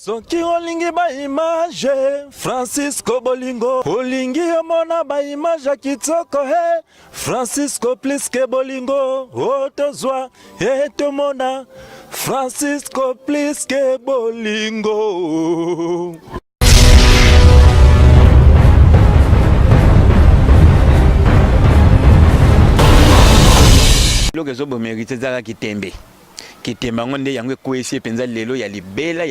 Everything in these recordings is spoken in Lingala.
Soki olingi ba image Francisco Bolingo olingi omona ba image kitoko he Francisco plus que Bolingo otozwa etomona Francisco plus que Bolingo. Loke zo bo mérite zaka kitembe ngonde yango kwesi penza lelo ya libela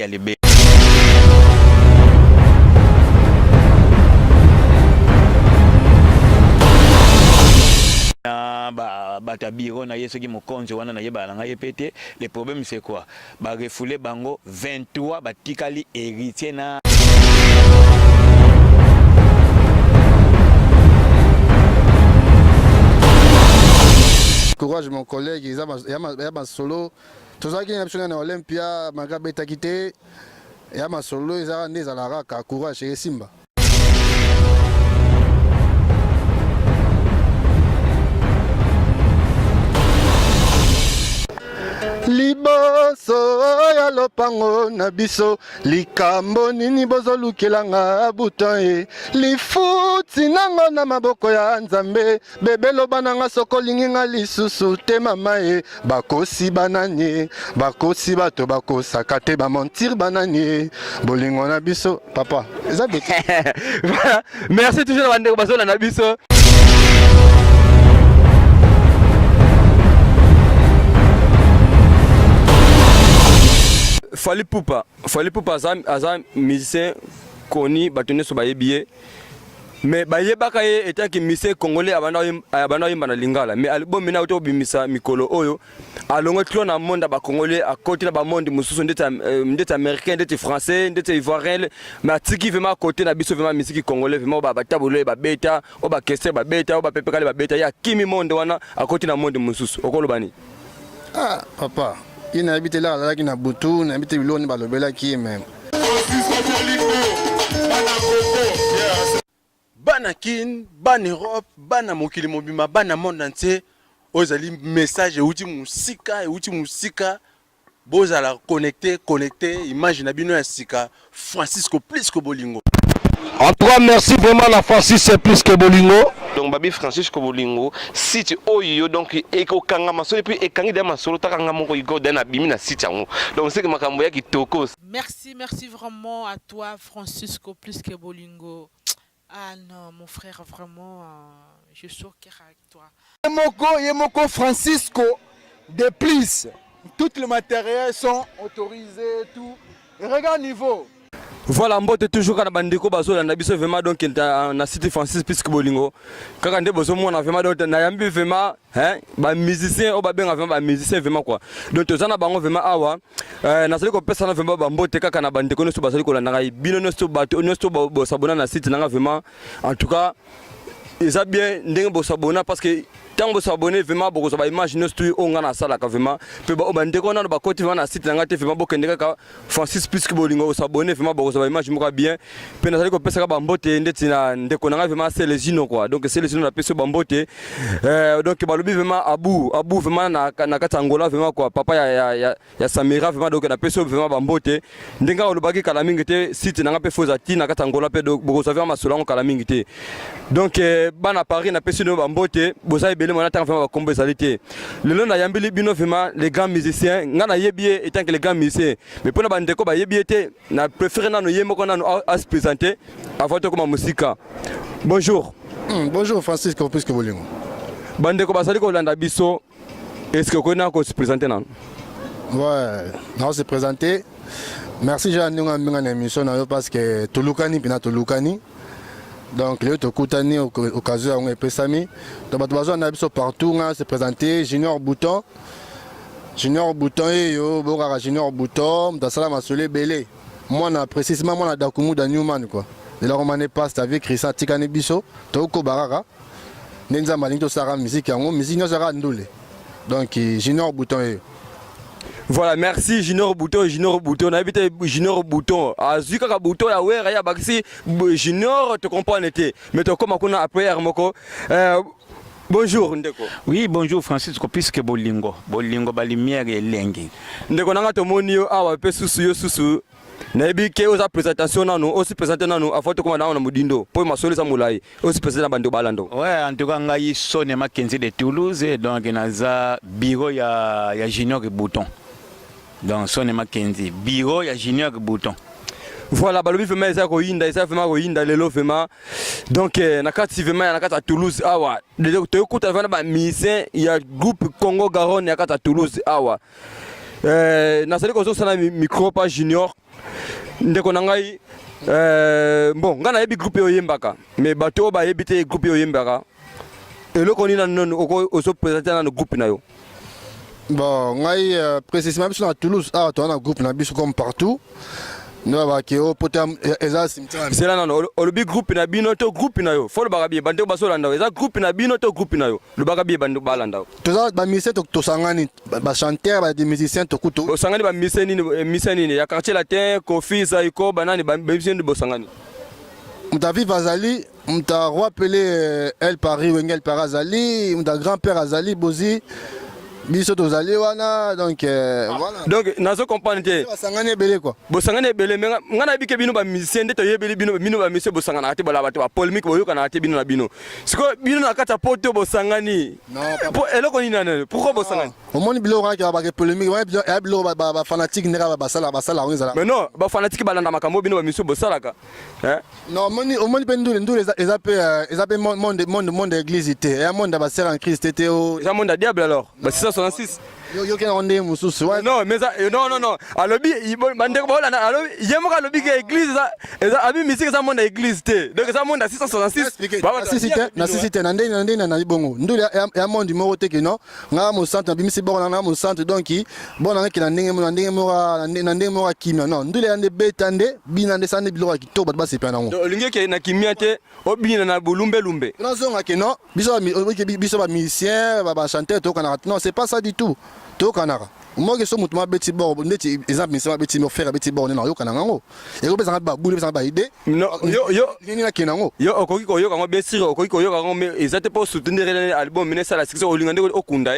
batabiro na yeso ki mokonzo wana na yeba nga yepete. Le problème c'est quoi? Ba refoulé bango 23 batikali héritier na courage mon collègue, il y a ma solo. Tout ça qui est en Olympia, ma gabeta quitté. Il y a ma solo, il y a des alaraka, courage et Simba. Liboso ya lopango na biso likambo nini bozolukelanga buton lifuti nango na maboko ya Nzambe bebelo bananga soko linginga lisusu te mama bakosi bananye bakosi bato bakosaka te ba mentir bananye bolingo na biso papa eza beti. Voilà, merci toujours na bandeko bazola na biso. Fali Poupa azam musicien connu batone so bayebiye mais bayebaka ye eta ki musicien congolais abana yimba na lingala mais album na auto bimisa mikolo oyo alongo tlo na monde ba congolais à côté na ba monde mususu ndeta américain ndeta français ndeta ivoirien mais atiki vraiment côté na biso vraiment musique congolais vraiment ba tabolo ba beta o ba kesse ba beta o ba pepekale ba beta ya kimi monde wana à côté na monde mususu okolobani. Ah papa il n'a habité là, là qui n'a boutou, n'a habité l'eau, n'a pas qui même. Banakin, ban Europe, bana mokili mobima, bana monde entier, ozali message outi musika, bozala connecté, image na bino ya sika, Francisco plus que Bolingo. En tout cas, merci vraiment la Francis, c'est plus que Bolingo. Donc babi Francisco Bolingo site oyo donc eko kanga masolo puis ekangi de masolo takanga moko iko dana bimi na site yango. Donc c'est que makambo ya kitoko. Merci vraiment à toi Francisco plus que Bolingo. Ah non mon frère vraiment je suis au cœur avec toi. Yemoko Francisco de plus. Tous les matériels sont autorisés tout. Et regarde niveau. Voilà, mbote toujours kana bandeko bazola na biso vraiment donc na site Francis plus que Bolingo. Kaka nde bozo mona vraiment donc na yambi vraiment ba musicien o ba benga vraiment ba musicien vraiment quoi. Donc tozana bango vraiment awa na sali ko pesa na vraiment ba mbote kaka na bandeko no so basali ko landa ngai bino no so bato no so bo sabona na site nanga vraiment en tout cas ils a bien ndenge bo sabona parce que tant que s'abonner vraiment beaucoup ça va imaginer studio on a ça là vraiment pe ba bandeko na ba côté vraiment na site nanga te vraiment beaucoup ndeka Francis plus que Bolingo s'abonner vraiment beaucoup ça va imaginer moi bien pe na sali ko pesa ba mbote ndeti na ndeko nanga vraiment c'est les ino quoi donc c'est les ino na pesa ba mbote donc ba lobi vraiment abu vraiment na Katangola vraiment quoi papa ya Samira vraiment donc na pesa vraiment ba mbote ndenga olobaki kala mingi te site nanga pe fozati na Katangola pe beaucoup ça vraiment masolango kala mingi te donc bana Paris na pesa no ba mbote boza les grands musiciens, étant que les grands musiciens, mais pour na préféré à se présenter avant de commencer musique. Bonjour. Bonjour Francisco plus que Bolingo. Bandeko basali ko landa biso. Est-ce que vous connaissez se présenter non? Ouais, on se présenter. Merci Jean Ndunga émission parce que Tolukani pina Tolukani. Donc, les autres Koutani, occasion, on est pesami. Donc, on a partout, on s'est présenté. Junior Bouton, Junior Bouton, dans ça, on a solé belé. Moi, on a précisément, moi, on a Dakumu dans Newman, quoi. Et là, on a passé avec Christian Tikane Bisso, Toko Barara, Nenza Malinto Sara, musique, musique, Sara Ndoule. Donc, Junior Bouton. Voilà, merci Junior Bouton. On habite Junior Bouton. Azuka Bouton, ya wera ya bakisi Junior te comprend été. Mais to comme on a après moko. Bonjour Ndeko. Oui, bonjour Francisco puisque Bolingo. Bolingo ba lumière et lengi. Ndeko nanga to moni yo awa pe susu yo susu. nayebi ke oza présentation nano aussi présenter nano avant to komanda na mudindo po masolo za mulai aussi présenter na bando balando. Ouais, en tout cas ngai Sonia Mackenzie de Toulouse, donc naza bureau ya Junior Bouton. Donc Sonia Mackenzie bureau ya Junior Bouton. Voilà, balobi vraiment eza ko yinda lelo vraiment. Donc nakati vraiment nakati à Toulouse awa. De to kuta vraiment ba musicien ya groupe Congo Garonne nakati à Toulouse awa. Nasali ko sala micro pa Junior. Ndeko nangai bon ngana yebi groupe yo yembaka mais bato ba yebite groupe yo yembaka eloko ni non oso présenter na groupe na yo. Bon ngai précisément biso na Toulouse to na groupe na biso comme partout. No ba ke o potam eza simtana. C'est là non olobi groupe na bino to groupe na yo. Fo le bagabi bande ba solanda eza groupe na bino to groupe na yo. Le bagabi bande balanda. To za ba musicien to sangani ba chanteur ba des musiciens to kuto. Bo sangani ba musicien ni ya quartier latin Kofi Zaiko banani ba musicien de Bosangani. Mutavi Vazali, muta roi Pelé El Paris Wengel Parazali, muta grand-père Azali Bozi. Biso tozali wana donc voilà. Donc nazo comprendre te. Bosangani belé quoi. Bosangani belé mais ngana bike bino ba musicien de to yebeli bino ba monsieur Bosangana ate bala ba polémique boyo kana ate bino na bino. Siko bino na kata poto Bosangani. Non. Pour eloko ni nana. Pourquoi Bosangani? Au moins bilo ra ki ba polémique ya bilo ba fanatique ndera ba sala ngizala. Mais non, ba fanatique balanda makambo bino ba monsieur Bosalaka. Hein? Non, au moins ndule ezape monde église ité. Ya monde ba sera en Christ ité o. Ya monde diable alors. Ba 666. Yo kena onde mususu wa. Non, mais non. Alobi bandeko ba holanda alobi yemoka alobi ke église eza abi musique za monde église té. Donc ça monde 666. Na sisité na libongo. Ndule ya monde moko te ke non. Nga mo centre bimisi boko na mo centre donc bon na ke na ndenge mo kimia non. Ndule ya nde betande bina nde sande bilo ki to ba sepa na ngo. Olingi ke na kimia te obina na bulumbe. Non zonga ke non. Biso ba musicien ba chanteur to kana non, c'est pas ça du tout. To kanaka moi que so mutuma beti bo ndeti exemple misema beti mo faire beti bo na yo kananga ngo e ko bezanga ba bulu bezanga ba ide yo ni na kinango yo okoki ko yo kango besiro okoki ko yo kango mais ezate pour soutenir l'album minesa la section olinga ndeko okunda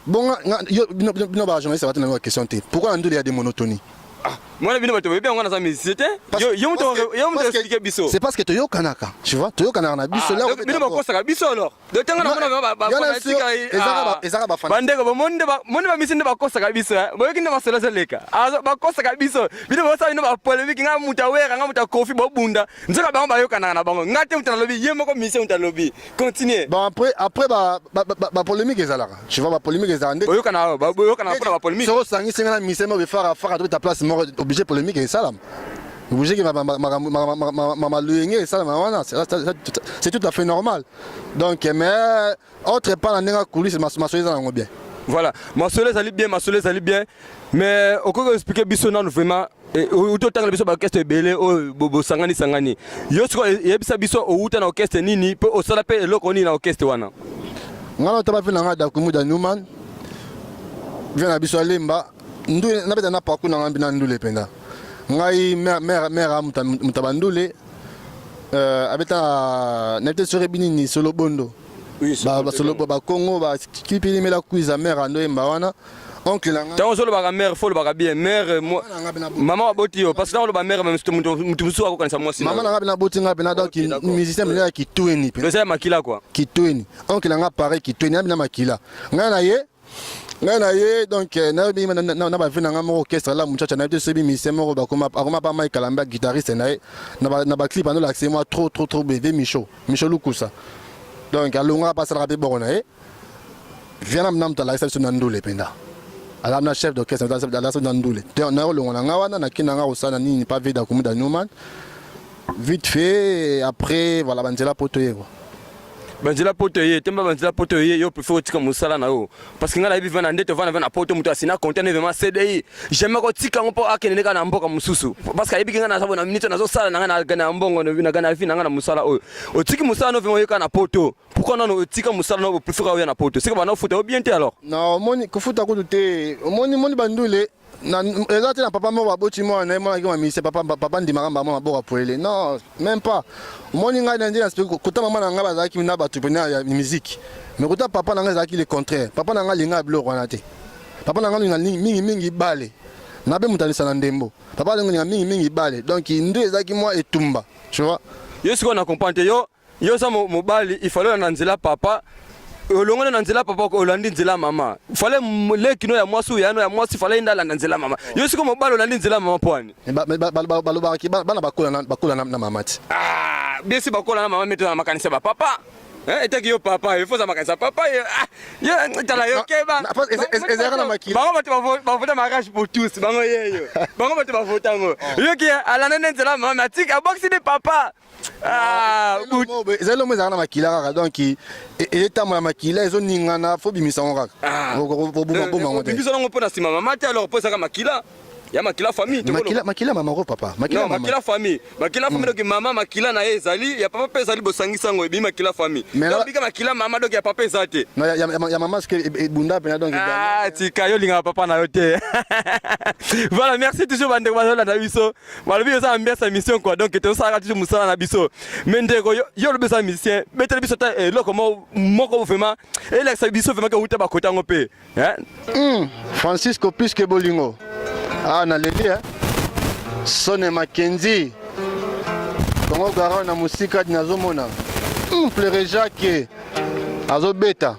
bon yo bino ba jamais ça va te na question te pourquoi ndule ya des monotonies. Moi bino bato bebe ngana za musicien yo mto expliquer biso c'est parce que to yo kanaka tu vois to yo kanaka na biso là bino ba kosa biso alors de tanga na mona ba ezaka ba bandeko ba monde ba musicien ba kosa biso boyo kinde ba sala seleka ba kosa biso bino ba sa bino ba polémique nga muta wera nga muta kofi bo bunda nzaka ba ba yo kanaka na bango ngate muta lobi yemo ko musicien muta lobi continuer bon après ba polémique ezalaka tu vois ba polémique ezalande boyo kana pour ba polémique so sangi singa musicien mo be faire to ta place obligé polémique et salam. Obligé que ma luenge et salam, c'est tout à fait normal. Donc, mais autre part dans la coulisse, ma soleil ça bien. Voilà, ma soleil allait bien, mais au cas où expliquer bisona vraiment. Auto tanga biso ba orchestre belé o bobo sangani yo siko yebisa biso o uta na orchestre nini pe o sala pe eloko nini na orchestre wana ngalo taba fina ngada kumuda Newman vient na biso lemba ndule na beta na paku na ngambina ndule penda ngai mère mutabandule abeta na beta sore binini solo bondo ba solo ba Congo ba kipili mela kuiza mère ando emba wana oncle langa tant solo ba mère faut le ba bien mère maman boti yo parce que dans le ba mère même mutu musu ko kanisa mwasi maman langa bina boti ngabina donc musicien mela ki tueni pe c'est makila quoi ki tueni oncle langa pareil ki tueni abina makila ngana ye donc na ba vina ngamo orchestre là muchacha na te sebi musicien moko ba koma pa Mike Kalamba guitariste na ba clip ando l'accès moi trop bébé Micho Lukusa donc alonga pas ça rapide bon na vient na mta la section ndule penda ala na chef d'orchestre dans la section ndule na longa nga wana na kinanga osana nini pas vida kumuda Newman vite fait après voilà banzela potoye quoi banzela potoye temba banzela potoye yo préfère tika musala na yo parce que ngala vivana ndete vana vana poto mutu asina contenir vraiment CDI j'aime ko tika ngo po akene ka na mboka mususu parce que yebiki ngana sabo na minute na zo sala na ngana mbongo na gana fina ngana musala oyo otiki musala no vraiment yo ka na poto pourquoi non otika musala no préfère yo na poto c'est que bana futa bien te alors non moni ko futa ko te moni bandule na ezate na papa mo baboti mo na mo ki mami c'est papa ndimaka mama maboko poele non même pas moni ngai na ndina speko kota mama na ngaba zaki na batu pena ya musique mais kota papa na ngai zaki le contraire papa na ngai linga bloko wana te papa na ngai mingi bale na be mutalisa na ndembo papa lengo nga mingi bale donc ndu ezaki moi etumba tu vois yo siko na comprendre yo sa mobali il fallait na nzela papa olongona na nzela papa ko olandi nzela mama fallait lekino ya mwasi ya no ya mwasi fallait ndala na nzela mama yo siko mobali olandi nzela mama pwani balobaka ki bana bakola na mama ti bien si bakola na mama meto na makanisa ba papa etaki yo papa il faut ça makanisa papa yo tala yo keba ezaka na makila bango bato bavota mariage pour tous bango yeyo bango bato bavota ngo yo ki alana nzela mama atika boxi de papa ezali lomo ezaka na makila kaka donc etambola makila ezoningana fo bimisa ngo kaka boboma ngo te bimisa ngo mpo na nsima mama te alors mpo ezaka makila ya makila famille makila mama ko papa makila famille donc mama makila na ezali ya papa pe ezali bosangisa ngo ebi makila famille donc bika makila mama donc ya papa ezate non ya mama ce que bunda pena donc tika yo linga papa na yo te voilà merci toujours bande bazola na biso balobi yo ça ambiance mission quoi donc to ça toujours musala na biso mendeko yo lo besa mission betele biso ta loko moko vraiment et l'ex biso vraiment que uta bakota ngo pe Francisco plus que bolingo na leli Sone Mackenzie Kongo Garo na musika dinazomona Pleure Jacques azobeta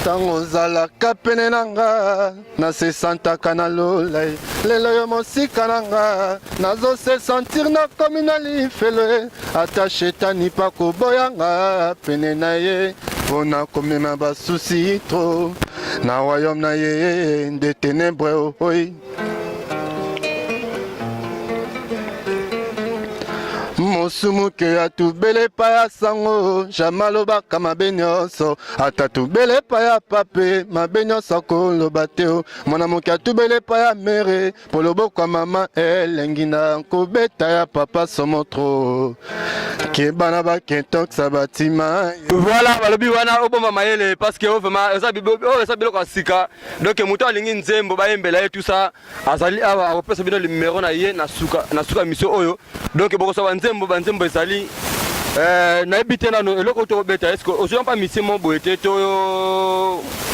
tango zalaka pene nanga na se santaka na lola lelo yo mosika nanga nazo se sentir na komi na lifelo ata shetani pa koboyanga pene na ye mpona komema basusi tro na royaume na ye de ténèbres oi Mosumuke atubele pa ya sango jamalobaka mabe nyonso ata tubele pa ya pape mabe nyonso koloba te mwana moke atubele pa ya mere po loboko ya mama elengi na kobeta ya papa somotro ke bana bakentoksa batima voilà balobi wana oboma mayele parce que vraiment eza biloko ya sika donc moto alingi nzembo bayembela ye tout ça azali awa akopesa bino limero na ye na suka mission oyo donc bokosoba banzembo ezali nayebi te nano eloko tokobeta est-ce que ozoya mpa mission mo boye te to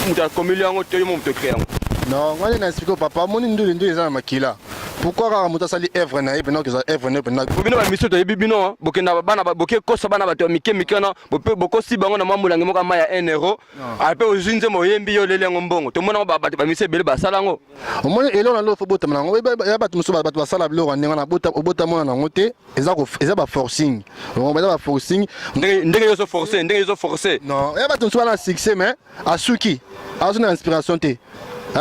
moto akomeli yango te yo mo moto ekre yango non ngani na explique papa moni ndu eza na makila pourquoi kaka moto asali œuvre na ye pena ke œuvre ne pena bino ba mission toyebi bino bokenda bana boke kosa bana bato mike na bokosi bango na mamulangi moko ma ya 1 euro ape ozunze moyembi yo lele yango mbongo tomona ba mission ebele basala ngo omoni elo na lo fo bota mango ya bato muso bato basala biloko ndenge na bota mona nango te eza ba forcing eza ba forcing ndenge yo so forcer non ya bato muso na succès mais asuki azuna inspiration te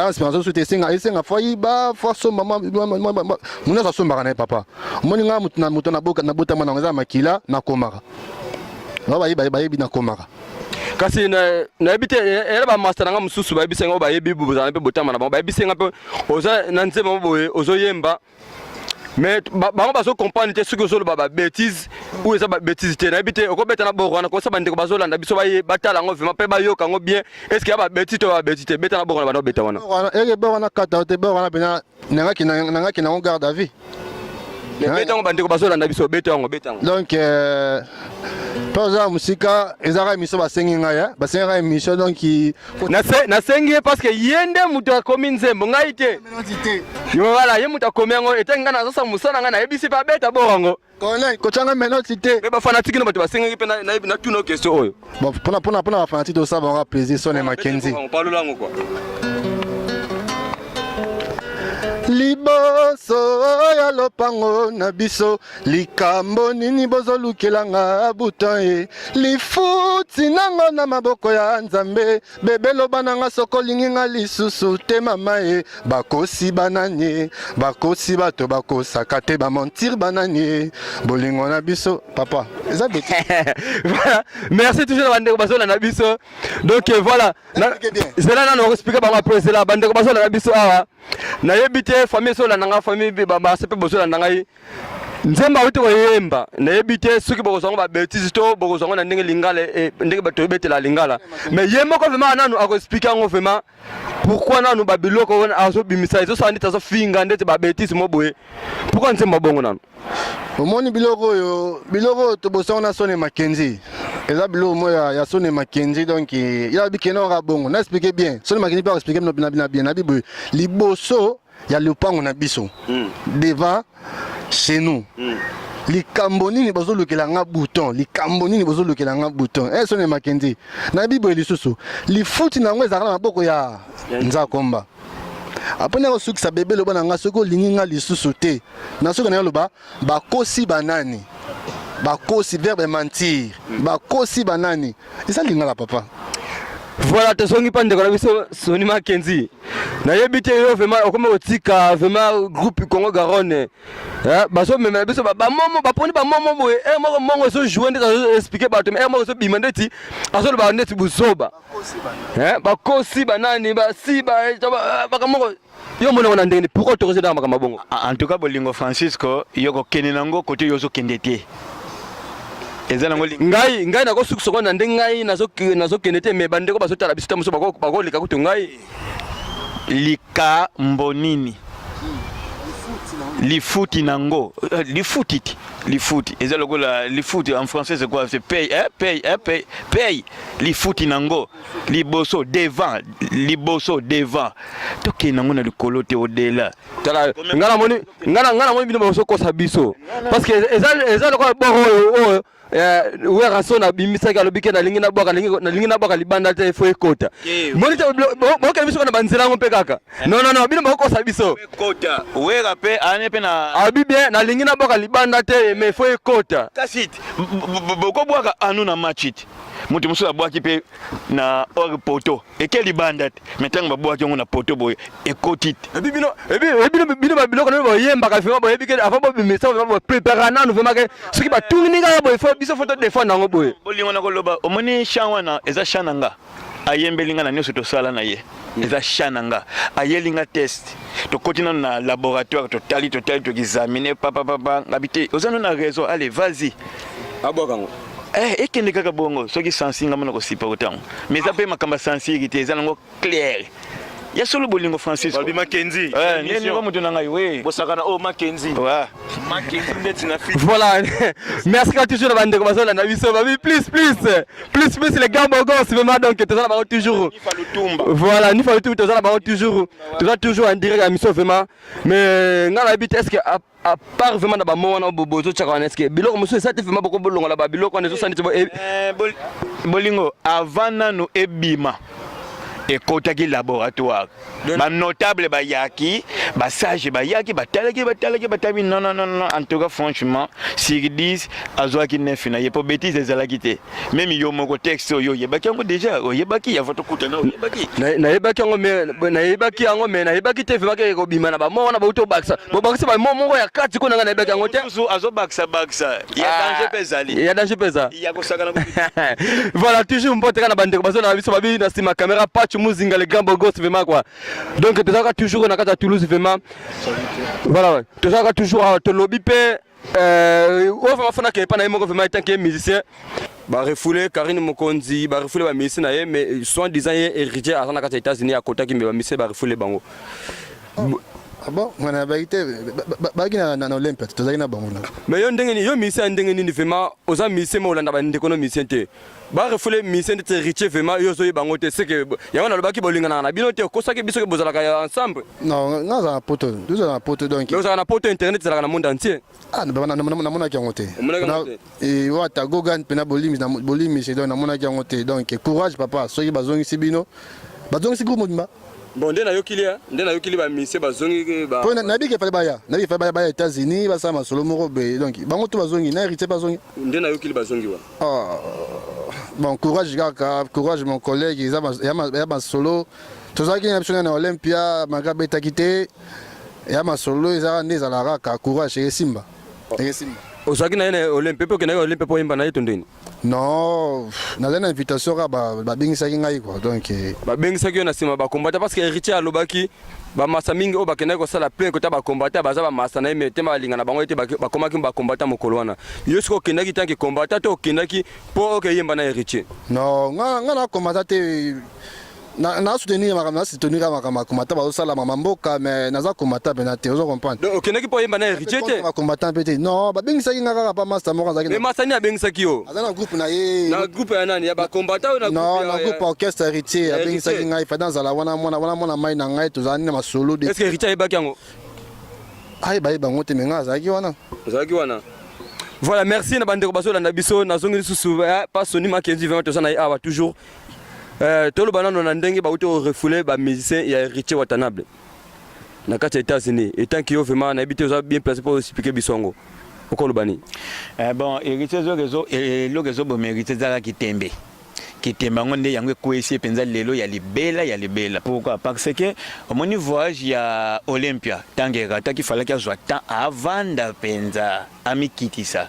inspiration soute esenga foi ba force mama muna sa sombaka na papa moni nga mutu na bota mwana ngeza makila na komaka bayebi na komaka kasi nayebi te era bamaster nanga mosusu bayebisenga o bayebi bozala mpe botama na bango bayebisenga mpe oza na nzembo boye ozoyemba mais bango bazocomprendre te soki ozoloba babétise ou eza babétise te nayebi te okobeta na borwana kosa bandeko bazolanda biso batala yango vraiment mpe bayoka yango bien est ce que ya babétise to babétise te beta na borwana bana obeta wana eke borwana kata te borwana pena nangaki nango garde à vie beta yango bandeko bazolanda biso beta yango donc Poza musika ezaka émission basengi ngai basenga émission donc nasengi parce que yende mutu akomi nzembo ngai te yo wala ye mutu akomi yango etenga na sasa musana ngai na yebisi pa beta borango kone kochanga menoti te ba fanatique no bato basengi pe na tuna question oyo bon pona ba fanatique to ça va plaisir Sone Mackenzie on parle lango quoi liboso ya lopango na biso likambo nini bozolukelanga butan ye lifuti nango na maboko ya nzambe bebe loba nanga soko linginga lisusu te mama ye bakosi bananye bakosi bato bakosaka te bamontir bananye bolingo na biso papa eza beti voilà merci toujours bandeko bazola na biso donc voilà zela nano expliquer bango après cela bandeko bazola na biso awa nayebi te famille sola nanga famille basepe bozola nanga nzemba wuti koyemba nayebi te soki bokozango babétise to bokozango na ndenge lingala ndenge bato ebetela lingala mais ye moko vraiment nanu akoexpliquer yango vraiment pourquoi nanu babiloko wana azobimisa ezosala ndeti azofinga ndeti babétise mo boye pourquoi nzemba bongo nanu omoni biloko oyo tobosango na Sone Mackenzie Et là, il y a Sonny Mackenzie, donc il y a Bikeno Rabon. On a expliqué bien. Sonny Mackenzie peut expliquer bien. Les bosso, il y a le pan on a biso. Devant, chez nous. Les Camboni ni bozo le kelanga bouton. Les Camboni ni bozo le kelanga bouton. Eh, Sonny Mackenzie. Nabi boy les sous. Les foot na ngwe zakala maboko ya nza komba. Après na souk sa bébé le bana nga soko linginga li sous te. Na soko na loba ba kosi banani. Bakosi verbe mentir, bakosi banani. Et ça lingala papa. Voilà, tu songi pas de Sonny Mackenzie. Na yebite yo vraiment comme otika vraiment groupe Congo Garonne. Baso même biso ba momo ba poni ba momo boy e mo so jouer ndeza expliquer ba to e mo so bimande ti aso ba ndeti busoba. Bakosi banani ba si ba mo yo mona wana ndenge pour autoriser dans makamba bongo. En tout cas Bolingo Francisco yoko kenenango côté yozo kendete. Ngai na ko sukso na ndengai nazo kenete me bandeko basotala bisita muso bako lika kutu ngai lika mbonini lifuti nango lifuti eza lokola lifuti en français c'est quoi c'est paye lifuti nango liboso devant toke nango na likolo te odela tala ngala moni bino boso ko sabiso parce que eza lokola boro ouais rason na bimisa ka lobike na lingi na boka libanda te fo ekota moni te boka biso na banzela ngo pe kaka non bino boko sabiso ekota we rape ane pe na abibie na lingi na boka libanda te me fo ekota kasit boko bwaka anu na machit mutu muso abwaki pe na or poto eke libanda te metanga babwaki ngo na poto boy ekotit bino biloko no boyemba ka fema boyebike avant bo bimisa bo préparer na no fema ke soki ba tunga boy fo biso photo défendre nango boy bolingo na koloba omoni shawana eza shananga ayembelinga na nyoso to sala na ye eza shananga ayelinga test to kotina na laboratoire totali to examiner papa ngabite ozano na réseau allez vas-y abokango ekende kaka bongo soki sensinga mona ko sipa otango mais ça peut makamba sensibilité eza nango clair. Il y a solo Bolingo Francisco. Balbi Mackenzie. Ni ba mutu nanga iwe. Bosakana Mackenzie. Ouais. Mackenzie net na fit. Voilà. Merci à toujours la bande comme ça na biso babi plus les gars bogos vraiment donc tu ça toujours. Voilà, ni fa tout ça là toujours en direct à mission vraiment. Mais ngala habite est-ce que à part vraiment na ba mona bobozo tchaka est-ce que biloko monsieur ça te fait beaucoup bolongo là ba biloko on est 70 Bolingo avant nanu ebima. Et kotaki laboratoire ba notable ba yaki ba sage ba yaki ba talaki non en tout cas franchement sur 10 azwaki 9 na yepo bêtise ezalaki te même yo moko texte yo yebaki ngo déjà yebaki ya photo kutana yebaki na yebaki ngo me na yebaki te fe bakeke ko bima na ba mona ba uto baksa bo baksa ba moko ya kati ko na yebaki ngo te azo baksa ya danger pesa ya ko sakana voilà toujours mpote kana bande ko bazo na biso babi na sima caméra patch muzinga les grands bogos vraiment quoi donc tu as toujours na kata Toulouse vraiment voilà tu as toujours te lobby pe on va faire que pas na moko vraiment tant que musicien ba refoulé Karine Mokonzi ba refoulé ba musicien na ye mais soit disant héritier à na kata États-Unis à kota ki ba musicien ba refoulé bango bon on a baité na Olympia to zaki na bango na mais yo ndenge ni yo musicien ndenge ni vraiment oza musicien mo landa ba ndeko no musicien te ba refoulé musicien te héritier vraiment yo zo bango te c'est que ya na lobaki bolinga na bino te ko saki biso ke bozalaka ensemble non ngaza na poto donc yo za na poto internet zalaka na monde entier na mona ki ngote et wata gogan pena bolimi c'est donc na mona ki ngote donc courage papa soki bazongi sibino bazongi groupe modimba bon ndena yokili ba mise bazongi ba pona nabike fale baya États-Unis ba sama solo moko be donc bango to bazongi na héritier bazongi ndena yokili bazongi wa bon courage mon collègue ya ba solo tozaki na option na Olympia magabe takite ya ma solo ezala ndeza ka courage et Simba osaki na ene Olympia pe ke na Olympia po imba na yeto ndeni non na une invitation ba bengisaki ngai quoi donc ba bengisaki na sima ba combattre parce que héritier alobaki ba masa mingi o ba kenai ko sala plein ko ta ba combattre baza ba masa na me tema linga na bango ete ba komaki ba combattre mokolo wana yesko kenaki tanki combattre to kenaki po ke yemba na héritier non nga na combattre te na soutenir ma soutenir ma combattant ba sala mama mboka mais naza combattant benate ozo comprendre donc okendaki po yemba na héritier te ma combattant peut-être non ba bengisaki ngaka pa master moko zaki mais masani abengisaki yo azana groupe na ye na groupe ya nani ya ba combattant ou na groupe non na groupe orchestre héritier abengisaki ngai fa dans la wana mai na ngai tozani na solo de est-ce que héritier ebaki yango ai ba bango te menga zaki wana voilà merci na bandeko basola na biso nazongi susu pas soni makenzi vraiment tozana awa toujours tolo banano na ndenge ba uto refoulé ba musicien ya héritier Watanabe na kati ya États-Unis et tant que yo vraiment na habité oza bien placé pour expliquer bisongo okolo bani bon héritier zo rezo bo héritier zaka kitembe kitemba ngonde yango koesi penza lelo ya libela pourquoi parce que au moni voyage ya Olympia tangera taki falaki azwa temps avant da penza amikitisa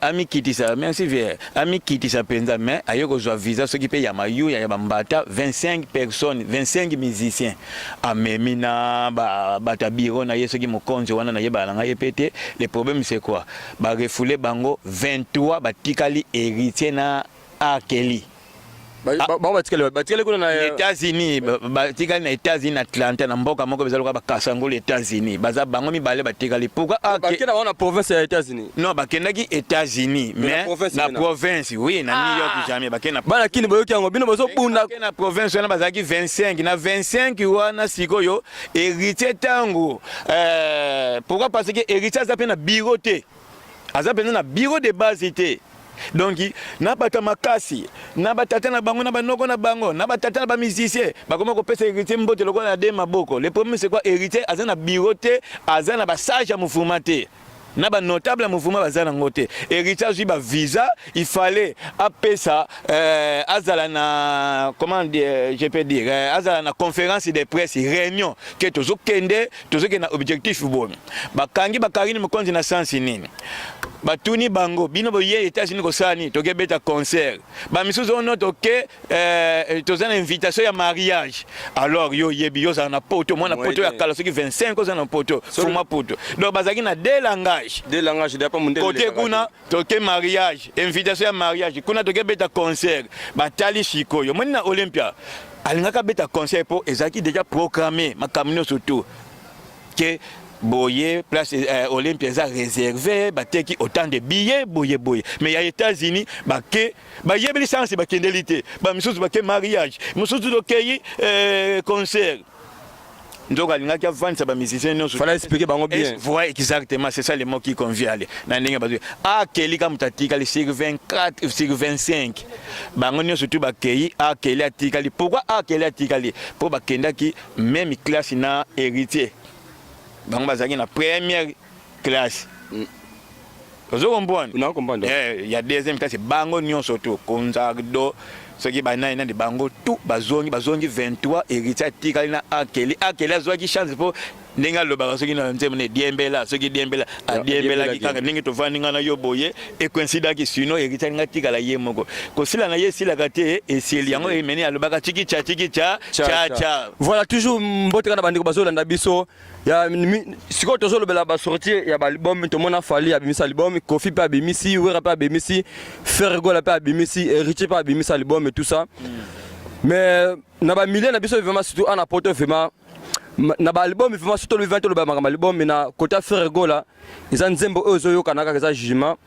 amikitisa merci vieux amikitisa penza mais ayoko zwa visa ce qui paye ya mayu ya bambata 25 personnes 25 musiciens amemina bata biro na yeso ki mokonzi wana na yeba nga yepete le problème c'est quoi ba refoulé bango 23 batikali héritier na Akeli batikali kuna na États-Unis batikali na États-Unis Atlanta na mboka moko bezaloka bakasangolo États-Unis baza bango mibale batikali pourquoi bakena wana province ya États-Unis non bakendaki États-Unis mais na province oui na New York jamais bakena bana kini boyoki yango bino bozo bunda na province wana bazaki 25 na 25 wana sikoyo héritier tango pourquoi parce que héritier aza pe na bureau te aza pe na bureau de base te. Donc na bata makasi na batata na bango na banoko na bango na batata na ba musicien bakoma ko pesa héritier mbote lokolo na de maboko le problème c'est quoi héritier azana bureau te azana ba sage ya mouvement te na ba notable ya mouvement bazana ngote héritier azui ba visa il fallait apesa azala na comment dire je peux dire azala na conférence de presse réunion que tozo kende na objectif bon bakangi bakari mokonzi na sensi nini batuni bango bino boye États-Unis ko sani toke beta concert ba misuzo ono toke tozana invitation ya mariage alors yo yebi yo za na poto mwana poto ya kala soki 25 za na poto fuma poto donc bazaki na deux langages de pas munde côté kuna toke mariage invitation ya mariage kuna toke beta concert batali shikoyo moni na Olympia alingaka beta concert po ezaki déjà programmé makamino surtout que boye place Olympia za réservé bateki autant de billets boye mais ya États-Unis bake ba yebeli chance bakendelité ba misusu bake mariage misusu dokeyi concert donc alingaki avance ba musiciens non fallait expliquer bango bien voilà exactement c'est ça le mot qui convient aller na ndenge bazo akeli ka mutatika le sur 24 sur 25 bango non surtout bakeyi akeli atikali pourquoi akeli atikali pour bakendaki même classe na héritier bango bazaki na première classe ozo comprendre non comprendre il y a deuxième classe bango nyon surtout konzardo ce qui banana na de bango tout bazongi 23 héritier tikali na akeli azwaki chance pour ndinga loba soki na nzemne diembela soki diembela adiembela ki kaka ndingi tovani ngana yo boye e coïncida ki sino héritier ngati kala ye moko ko sila na ye sila kate e sili yango e meni alobaka tiki cha voilà toujours mbote kana bandiko bazola na biso ya siko tozolo bela ba sortir ya ba album to mona fali ya bimisa album Kofi pa bimisi Wera pa bimisi Fergo la pa bimisi héritier pa bimisa album et tout ça mais na ba milliers na biso vraiment surtout en apporte vraiment na ba album vraiment surtout le 20 le ba album mais na kota Fergo là ils ont nzembo ozo yo kanaka za jugement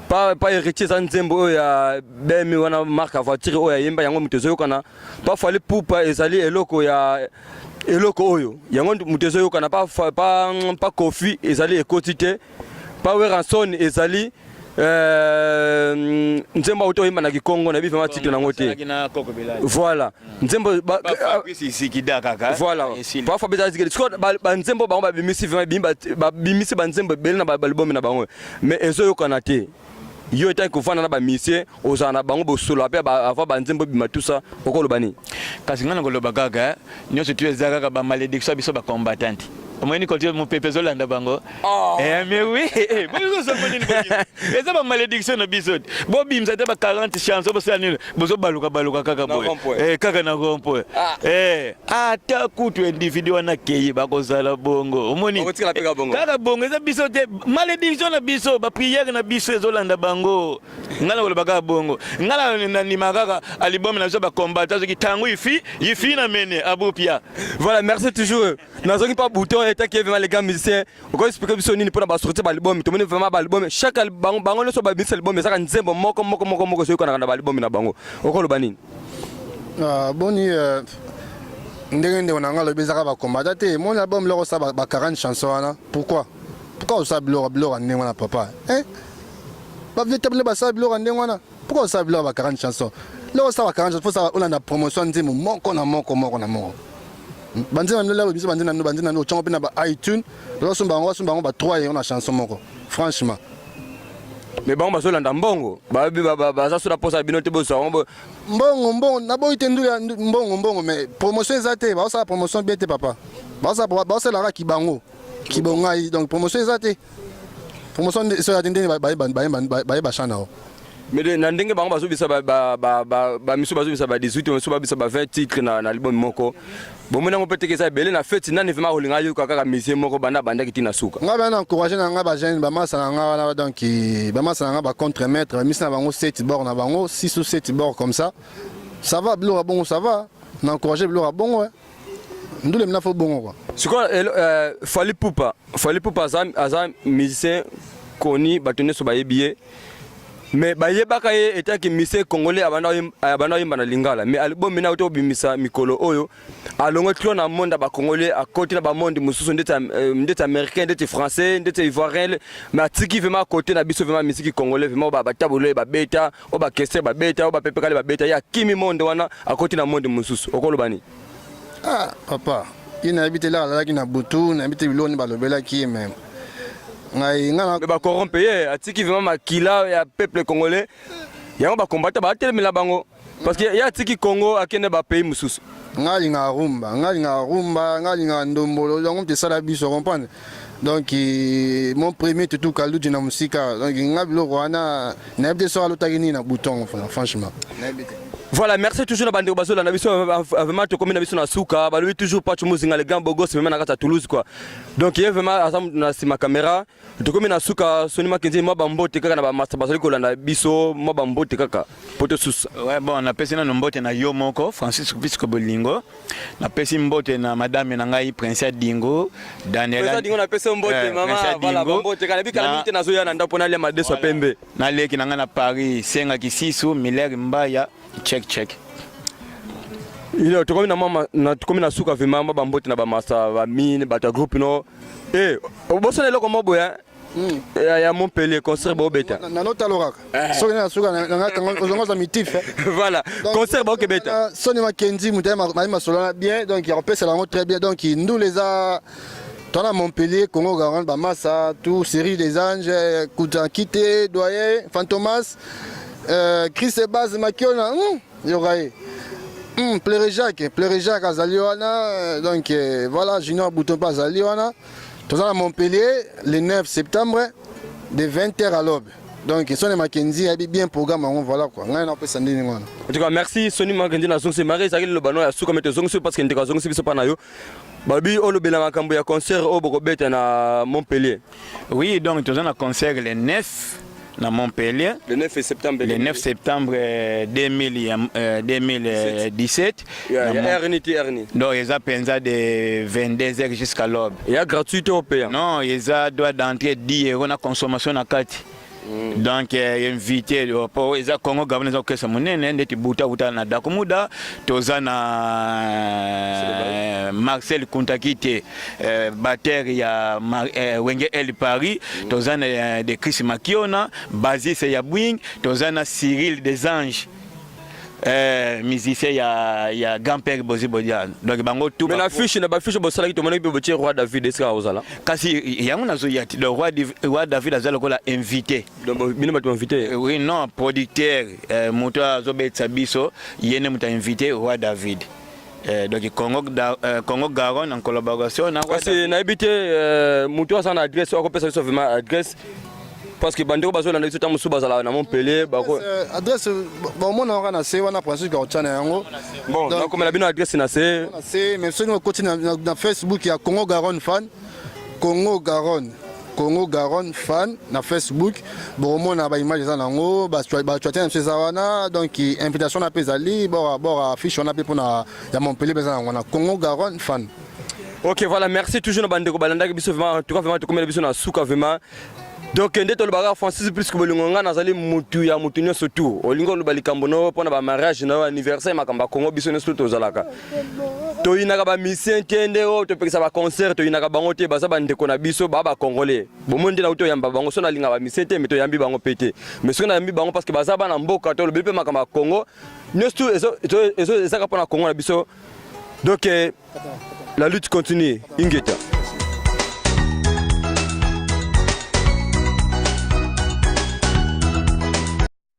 pas héritier za nzembo ya bemi wana marque voiture o ya yemba yango mutezo yo kana pas fallait pour pas ezali eloko ya eloko oyo yango mutezo yo kana pas Kofi ezali ekotite pas Weranson ezali nzembo auto yemba na Kikongo na bi vraiment titre nango te voilà nzembo voilà pas Fabien Zigeli siko ba nzembo bango ba bimisi vraiment ba bimisi ba nzembo bele na ba album na bango mais ezo yo kana te yo eta ko fana na ba musicien ozana bango bo solo pe ba ava ba nzembo bima tout ça okolo bani kasi ngana ko loba gaga nyoso tu ezaka ba malédiction biso ba combattante Moi, je mon pépé Zolanda Bango. Mais oui, c'est pas malédiction de bisous. Bobim, ça t'a 40 chansons pour ça. Bozo baluka kaka boy. Kaka na rompo. Ata kutu individu wana keyi bakozala bongo. Omoni. Kaka bongo, ça bisous malédiction na biso, ba prière na biso Zolanda Bango. Ngala wala baka bongo. Ngala ni makaka album na zo ba combattre qui tango ifi na mene abupia. Voilà, merci toujours. Nazoki pas bouton et qui vraiment les gars musiciens. On va expliquer biso nini pour ba sortir ba album. Tout le monde vraiment ba album. Chaque album bango no so ba mix album ça kan nzembo moko so ko na ba album na bango. Okolo banini. Boni ndenge on a ngalo bezaka ba combattre te. Mon album le ça ba 40 chansons là. Pourquoi ça blora ndenge na papa? Hein? Ba véritable ba ça blora ndenge na. Pourquoi ça blora ba 40 chansons? Le ça ba 40 chansons faut ça on a promotion nzembo moko na moko. Bandina no biso bandina no chongo pe na ba iTunes loso bango ba 3 et on a chanson moko franchement mais bango ba solanda mbongo ba ça sur la posa binote bo so mbongo na boy tendu mbongo mais promotion ezate ba ça promotion bien te papa ba ça la ki bango ki bongai donc promotion ezate promotion so ya tendeni ba chana. Mais na ndenge bango bazo bisa ba miso bazo bisa ba 18 miso ba bisa ba 20 titres na album moko bon mona ngopete ke sa belé na fête nani vraiment holinga yo kaka musicien moko banda ki na suka nga ba na encourager na nga ba jeune ba masa na nga wana donc ba masa na nga ba contre-maître mis na bango 7 bords na bango 6 ou 7 bords comme ça va blora bon ça va na encourager blora bon ouais ndule mna fo bon quoi c'est quoi Fally Ipupa azam musicien koni batone so ba yebié. Mais bayebaka ye eta ki mise congolais abana yimba na lingala mais album mina auto bimisa mikolo oyo alongo tlo na monde ba congolais à côté na ba monde mususu ndeta américain ndeta français ndeta ivoirien mais atiki vraiment côté na biso vraiment musique congolais vraiment ba tabolo ba beta o ba kesse ba beta o ba pepekale ba beta ya kimi monde wana à côté na monde mususu okolobani papa ina habite la ki na butu na habite biloni ba lobela ki même mais ba corrompé atiki vraiment makila ya peuple congolais yango ba combattre ba telemela bango parce que ya atiki Congo akene ba pays mususu ngali nga rumba ndombolo donc te sala biso comprendre donc mon premier tout kaluji na musika donc ngabilo wana na ebte so alotaki na bouton franchement voilà, merci toujours na bande bazo na biso vraiment to comme na biso na suka ba lui toujours pas muzinga les gants bogos même na kata Toulouse quoi donc il y a vraiment ensemble na ma caméra to comme na suka soni makenzi mo bambote kaka na ba master basali ko na biso mo bambote kaka poto sus ouais bon na pesi na mbote na yo moko Francis Pisco Bolingo na pesi mbote na madame na ngai Princesse Dingo Daniela Dingo na pesi mbote mama voilà mbote kana bika minute na zo ya na ndapo na le madeso pembe na leki na nga na Paris senga kisisu Miller Mbaya check ile to na mama na to na suka vima mama bambote na ba masa ba mine bata groupe no oboso le ko mobo ya Montpellier concert bo beta na nota loraka so na suka na ozongo za mitif voilà concert bo beta Soni Makenzi mutema ma solo bien donc il repère ça très bien donc nous les a dans la Montpellier Congo Garant ba massa tout série des anges Kouta Doyen Fantomas Chris et Baz Makiona yorae Pleurer Jacques Azaliwana donc voilà Junior Bouton Azaliwana tout ça à Montpellier le 9 septembre de 20h à l'aube donc Soni Makenzi a bien programme voilà quoi on peut s'en dire en tout cas merci Soni Makenzi na zonse mari ça le bano ya suka mettre zonse parce que ndika zonse biso pa na yo babi olo bela makambo ya concert au Bokobeta na Montpellier oui donc tout ça na concert le 9 à Montpellier, le 9 septembre 2017. Donc, ils ont pensé de 22h jusqu'à l'aube. Il y a gratuité au pays. Non, ils ont droit d'entrer 10 € na consommation à 4. Donc invité pour les Congo gouvernement que ça monene ndeti buta na dakumuda tozana Marcel Kuntakite batteur ya Wenge El Paris tozana de Chris Makiona Basis ya Bwing tozana Cyril des Anges musicien ya grand-père Bozibodian donc bango tout mais la fiche na ba fiche bo sala ki to mona bi roi David eska ozala kasi yango nazo yati le roi David azala ko la invité donc bino ba to invité oui non producteur moto azobetsa biso yene muta invité roi David Donc Congo Garonne en collaboration kasi na habité mutu asa na adresse ko pesa so vraiment adresse parce que bandeko bazolanda biso ta musu bazala na Montpellier bako adresse bon mon on na se wana Francis Gauthier yango bon donc comme la bino adresse na se même si on continue na Facebook ya Congo Garonne fan Congo Garonne fan na Facebook bon mon ba image za nango ba choatia na se wana donc invitation na pezali bon affiche on a pour na ya Montpellier beza na Congo Garonne fan. OK, voilà, merci toujours na bandeko balanda biso vraiment en tout cas vraiment to comme biso na suka vraiment. Donc ndето le baga Francis plus que bolingo nga nazali mutu ya mutu nyo surtout olingo lo balikambo no pona ba mariage na anniversaire makamba Congo biso nyo surtout ozalaka to inaka ba mission tende o to pekisa ba concert to inaka bango te baza bandeko na biso ba congolais bomondi na uto yamba bango so na linga ba mission te meto yambi bango pété mais so na yambi bango parce que baza ba na mboka to lo bepe makamba Congo nyo surtout ezo ezaka pona Congo na biso. Donc la lutte continue ingeta.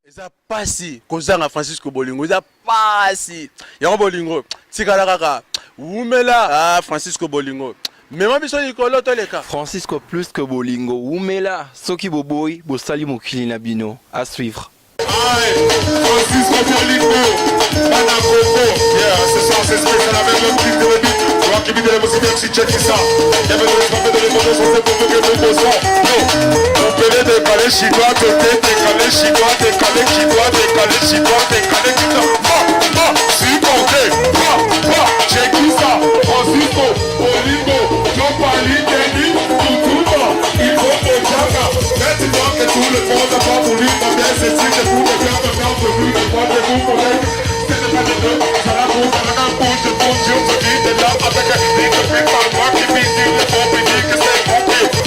Eza pasi kozanga Francisco Bolingo eza pasi yango Bolingo tikala kaka umela Francisco Bolingo mema biso likolo to leka Francisco plus que Bolingo umela soki boboy bosali mokili na bino à suivre. Francisco Bolingo bana Congo ce soir c'est spécial avec le petit de rebit toi qui vis de la musique si check ça il y avait le rappel de l'émotion c'est pour que nous bossons on peut les décaler chinois décaler chinois décaler chinois décaler chinois décaler chinois si compté check ça Francisco Bolingo non pas l'idée tout il faut que Jaka maintenant que tout le monde a pas voulu mais c'est si que tout le monde a pas voulu mais moi je vous connais c'est pas de